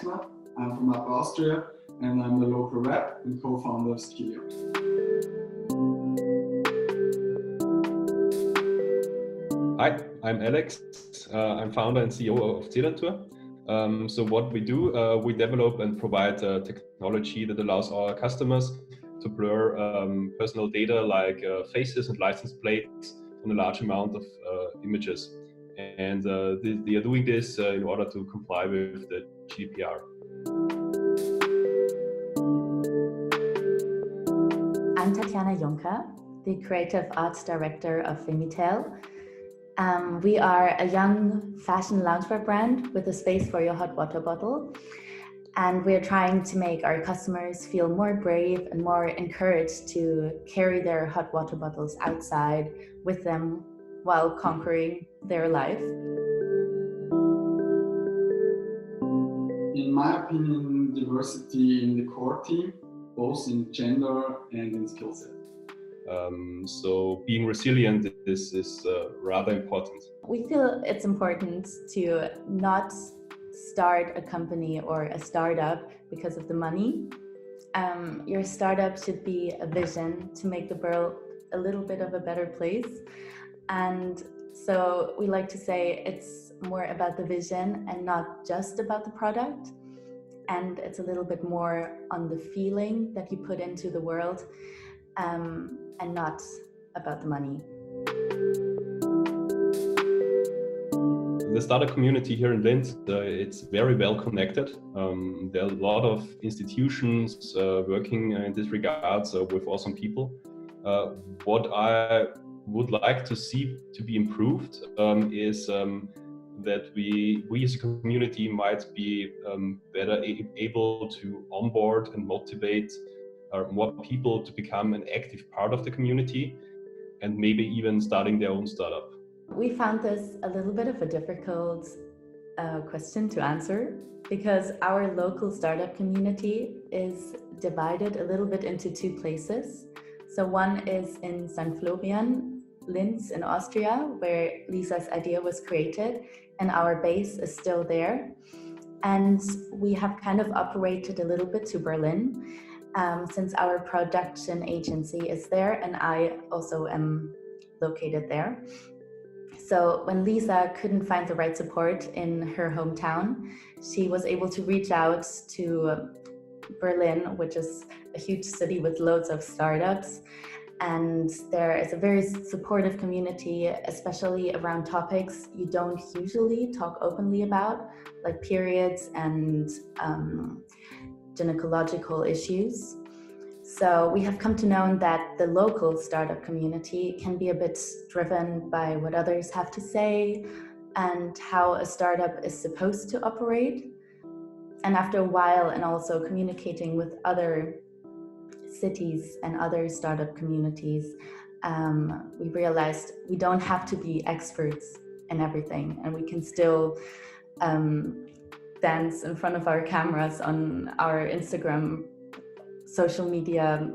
Walkner. I'm from Upper Austria and I'm the local rep and co-founder of STEEL. Hi, I'm Alex. I'm founder and CEO of Celantur. So what we do, we develop and provide technology that allows our customers to blur personal data like faces and license plates on a large amount of images. And they are doing this in order to comply with the GDPR. I'm Tatjana Junker, the creative Art Director of Femitale. We are a young fashion loungewear brand with a space for your hot water bottle. And we're trying to make our customers feel more brave and more encouraged to carry their hot water bottles outside with them while conquering their life. In my opinion, diversity in the core team, both in gender and in skill set. So being resilient is rather important. We feel it's important to not start a company or a startup because of the money. Your startup should be a vision to make the world a little bit of a better place. And so we like to say it's more about the vision and not just about the product. And it's a little bit more on the feeling that you put into the world and not about the money. The startup community here in Linz, it's very well connected. There are a lot of institutions working in this regard with awesome people. What I would like to see to be improved is that we as a community might be better able to onboard and motivate more people to become an active part of the community and maybe even starting their own startup. We found this a little bit of a difficult question to answer because our local startup community is divided a little bit into two places. So one is in St. Florian, Linz in Austria, where Lisa's idea was created, and our base is still there. And we have kind of operated a little bit to Berlin since our production agency is there and I also am located there. So when Lisa couldn't find the right support in her hometown, she was able to reach out to Berlin, which is a huge city with loads of startups. And there is a very supportive community, especially around topics you don't usually talk openly about, like periods and gynecological issues. So we have come to know that the local startup community can be a bit driven by what others have to say and how a startup is supposed to operate. And after a while, and also communicating with other cities and other startup communities, we realized we don't have to be experts in everything, and we can still dance in front of our cameras on our Instagram social media,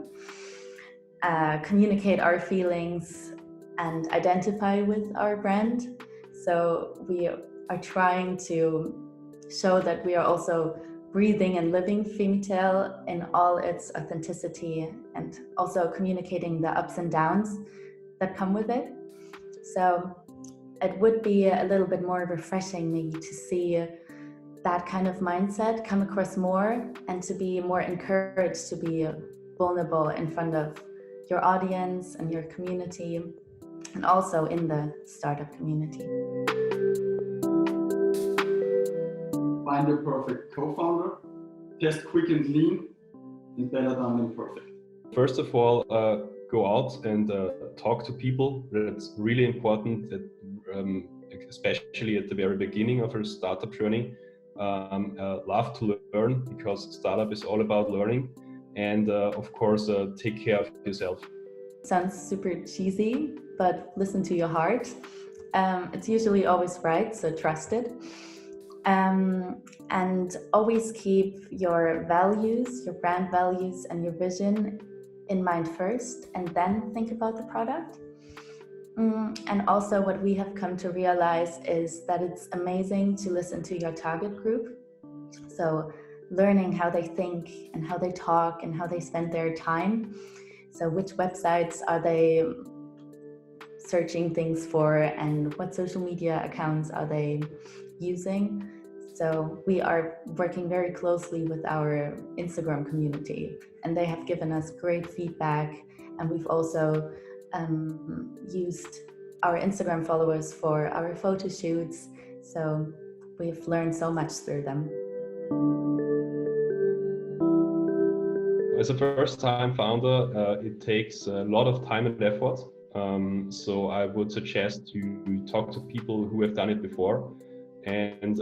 communicate our feelings and identify with our brand. So we are trying to show that we are also breathing and living Femitale in all its authenticity and also communicating the ups and downs that come with it. So it would be a little bit more refreshing maybe to see that kind of mindset come across more and to be more encouraged to be vulnerable in front of your audience and your community and also in the startup community. Find your perfect co-founder, test quick and lean, and better done than perfect. First of all, go out and talk to people. That's really important, that, especially at the very beginning of a startup journey. Love to learn, because startup is all about learning, and of course take care of yourself. Sounds super cheesy, but listen to your heart. It's usually always right, so trust it. And always keep your values, your brand values and your vision in mind first, and then think about the product. And also what we have come to realize is that it's amazing to listen to your target group So learning how they think and how they talk and how they spend their time. So which websites are they searching things for and what social media accounts are they using. So we are working very closely with our Instagram community, and they have given us great feedback. And we've also used our Instagram followers for our photo shoots. So we've learned so much through them. As a first-time founder, it takes a lot of time and effort. So I would suggest you talk to people who have done it before. And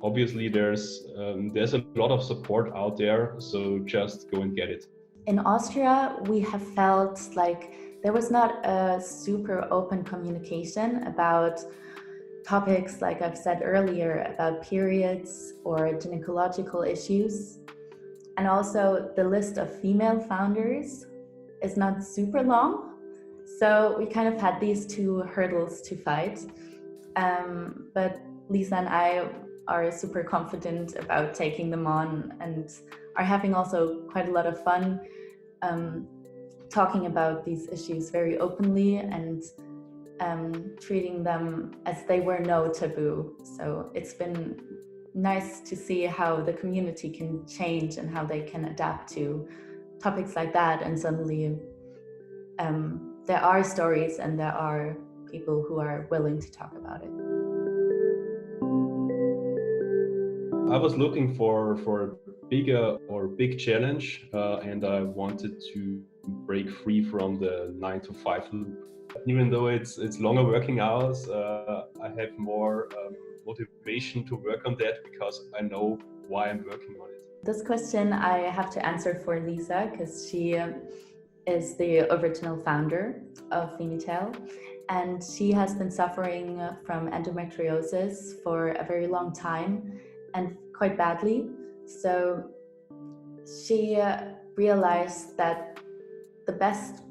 obviously there's a lot of support out there, so just go and get it. In Austria, we have felt like there was not a super open communication about topics, like I've said earlier, about periods or gynecological issues. And also the list of female founders is not super long. So we kind of had these two hurdles to fight. But Lisa and I are super confident about taking them on and are having also quite a lot of fun talking about these issues very openly and treating them as they were no taboo. So it's been nice to see how the community can change and how they can adapt to topics like that. And suddenly there are stories and there are people who are willing to talk about it. I was looking for a bigger or big challenge, and I wanted to break free from the 9-to-5 loop. Even though it's longer working hours, I have more motivation to work on that because I know why I'm working on it. This question I have to answer for Lisa because she is the original founder of Femitale, and she has been suffering from endometriosis for a very long time and quite badly. So she realized that the best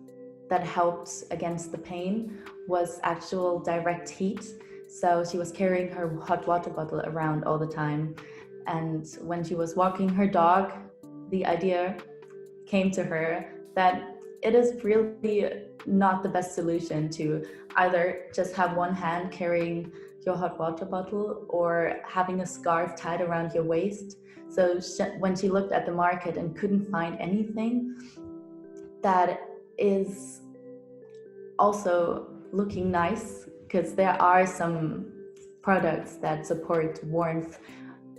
that helped against the pain was actual direct heat. So she was carrying her hot water bottle around all the time. And when she was walking her dog, the idea came to her that it is really not the best solution to either just have one hand carrying your hot water bottle or having a scarf tied around your waist. So when she looked at the market and couldn't find anything that is also looking nice, because there are some products that support warmth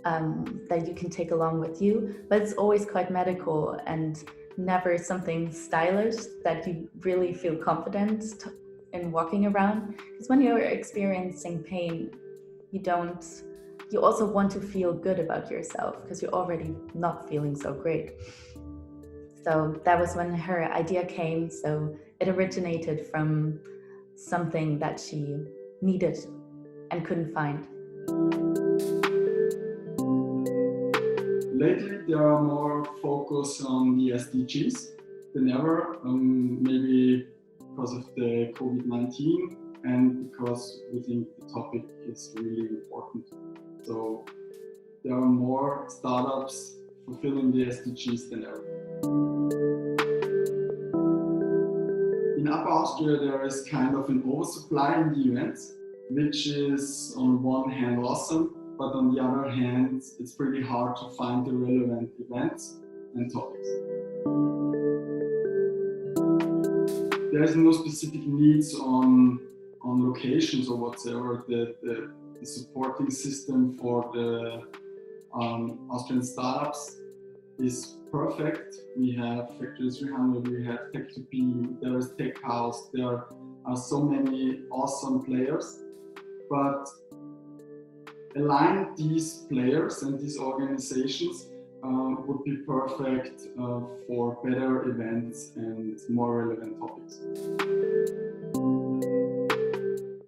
that you can take along with you, but it's always quite medical and never something stylish that you really feel confident in walking around. Because when you're experiencing pain, you also want to feel good about yourself because you're already not feeling so great. So that was when her idea came. So it originated from something that she needed and couldn't find. Lately, there are more focus on the SDGs than ever, maybe because of the COVID-19 and because we think the topic is really important. So there are more startups fulfilling the SDGs than ever. In Upper Austria, there is kind of an oversupply in the events, which is on one hand awesome, but on the other hand, it's pretty hard to find the relevant events and topics. There's no specific needs on locations or whatsoever. The supporting system for the Austrian startups is perfect. We have Factory 300, we have Tech2P, there is Tech House, there are so many awesome players. But align these players and these organizations would be perfect for better events and more relevant topics.